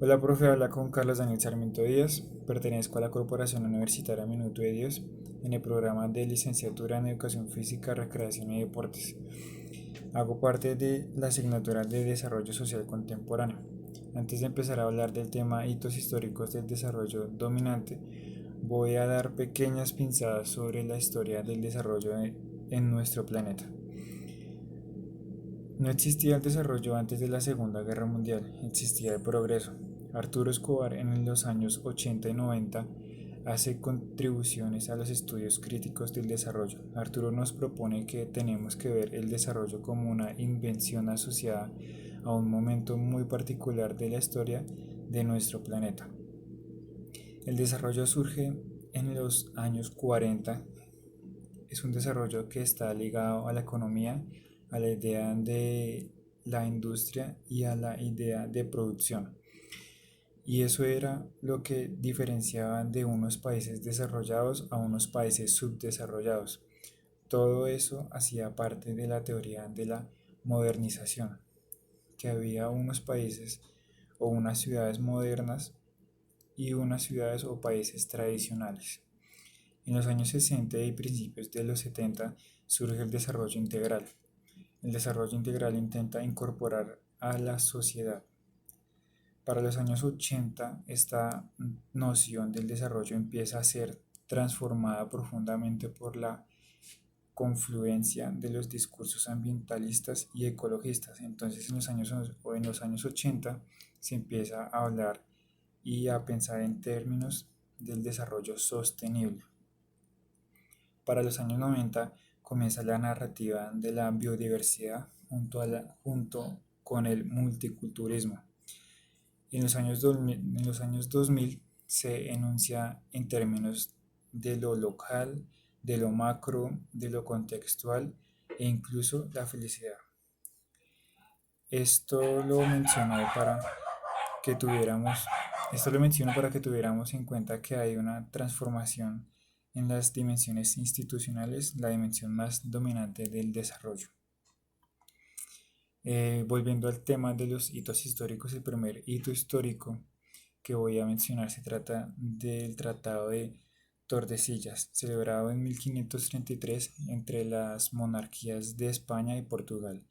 Hola, profe, habla con Carlos Daniel Sarmiento Díaz. Pertenezco a la Corporación Universitaria Minuto de Dios en el programa de licenciatura en Educación Física, Recreación y Deportes. Hago parte de la asignatura de Desarrollo Social Contemporáneo. Antes de empezar a hablar del tema hitos históricos del desarrollo dominante, voy a dar pequeñas pinzadas sobre la historia del desarrollo en nuestro planeta. No existía el desarrollo antes de la Segunda Guerra Mundial, existía el progreso. Arturo Escobar en los años 80 y 90 hace contribuciones a los estudios críticos del desarrollo. Arturo nos propone que tenemos que ver el desarrollo como una invención asociada a un momento muy particular de la historia de nuestro planeta. El desarrollo surge en los años 40. Es un desarrollo que está ligado a la economía, a la idea de la industria y a la idea de producción. Y eso era lo que diferenciaba de unos países desarrollados a unos países subdesarrollados. Todo eso hacía parte de la teoría de la modernización, que había unos países o unas ciudades modernas y unas ciudades o países tradicionales. En los años 60 y principios de los 70 surge el desarrollo integral. El desarrollo integral intenta incorporar a la sociedad. Para los años 80, esta noción del desarrollo empieza a ser transformada profundamente por la confluencia de los discursos ambientalistas y ecologistas. Entonces, en los años 80 se empieza a hablar y a pensar en términos del desarrollo sostenible. Para los años 90 comienza la narrativa de la biodiversidad junto con el multiculturalismo. En los años 2000 se enuncia en términos de lo local, de lo macro, de lo contextual e incluso la felicidad. Esto lo menciono para que tuviéramos, esto lo menciono para que tuviéramos en cuenta que hay una transformación en las dimensiones institucionales, la dimensión más dominante del desarrollo. Volviendo al tema de los hitos históricos, el primer hito histórico que voy a mencionar se trata del Tratado de Tordesillas, celebrado en 1533 entre las monarquías de España y Portugal,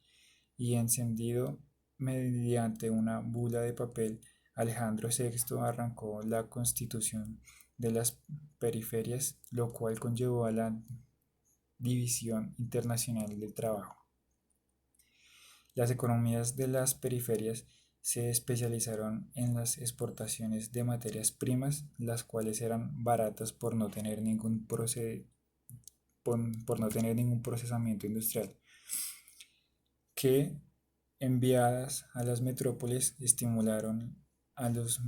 y encendido mediante una bula de papel. Alejandro VI arrancó la constitución de las periferias, lo cual conllevó a la división internacional del trabajo. Las economías de las periferias se especializaron en las exportaciones de materias primas, las cuales eran baratas por no tener ningún procesamiento industrial, que enviadas a las metrópolis estimularon a las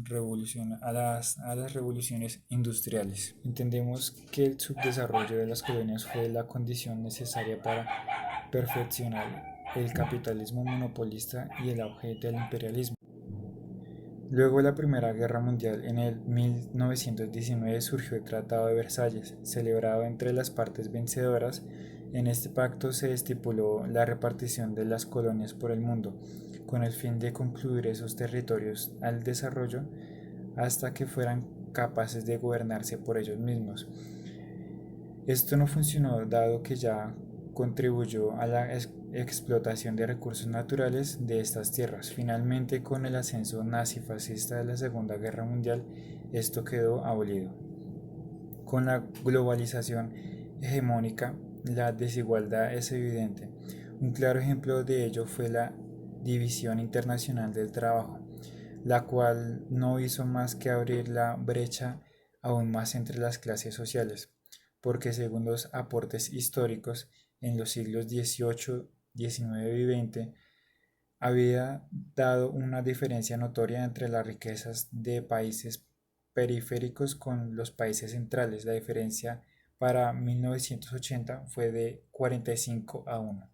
revoluciones industriales. Entendemos que el subdesarrollo de las colonias fue la condición necesaria para perfeccionar el capitalismo monopolista y el auge del imperialismo. Luego de la Primera Guerra Mundial, en el 1919 surgió el Tratado de Versalles, celebrado entre las partes vencedoras. En este pacto se estipuló la repartición de las colonias por el mundo, con el fin de concluir esos territorios al desarrollo hasta que fueran capaces de gobernarse por ellos mismos. Esto no funcionó dado que ya contribuyó a la explotación de recursos naturales de estas tierras. Finalmente, con el ascenso nazi-fascista de la Segunda Guerra Mundial, esto quedó abolido. Con la globalización hegemónica, la desigualdad es evidente. Un claro ejemplo de ello fue la División Internacional del Trabajo, la cual no hizo más que abrir la brecha aún más entre las clases sociales, porque según los aportes históricos en los siglos XVIII, XIX y XX, había dado una diferencia notoria entre las riquezas de países periféricos con los países centrales. La diferencia para 1980 fue de 45-1,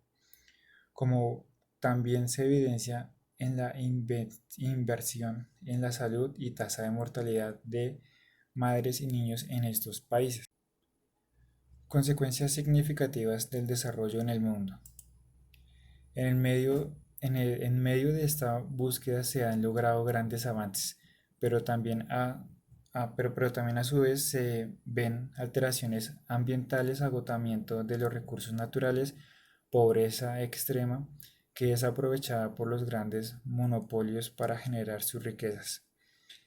como también se evidencia en la inversión en la salud y tasa de mortalidad de madres y niños en estos países. Consecuencias significativas del desarrollo en el mundo. En medio de esta búsqueda se han logrado grandes avances, pero también pero también a su vez se ven alteraciones ambientales, agotamiento de los recursos naturales, pobreza extrema que es aprovechada por los grandes monopolios para generar sus riquezas.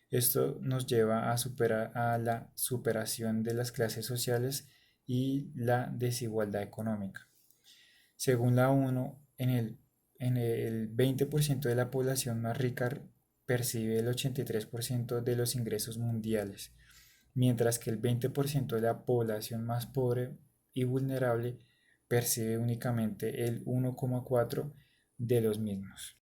Esto nos lleva a la superación de las clases sociales y la desigualdad económica. Según la ONU, en el 20% de la población más rica percibe el 83% de los ingresos mundiales, mientras que el 20% de la población más pobre y vulnerable percibe únicamente el 1,4% de los mismos.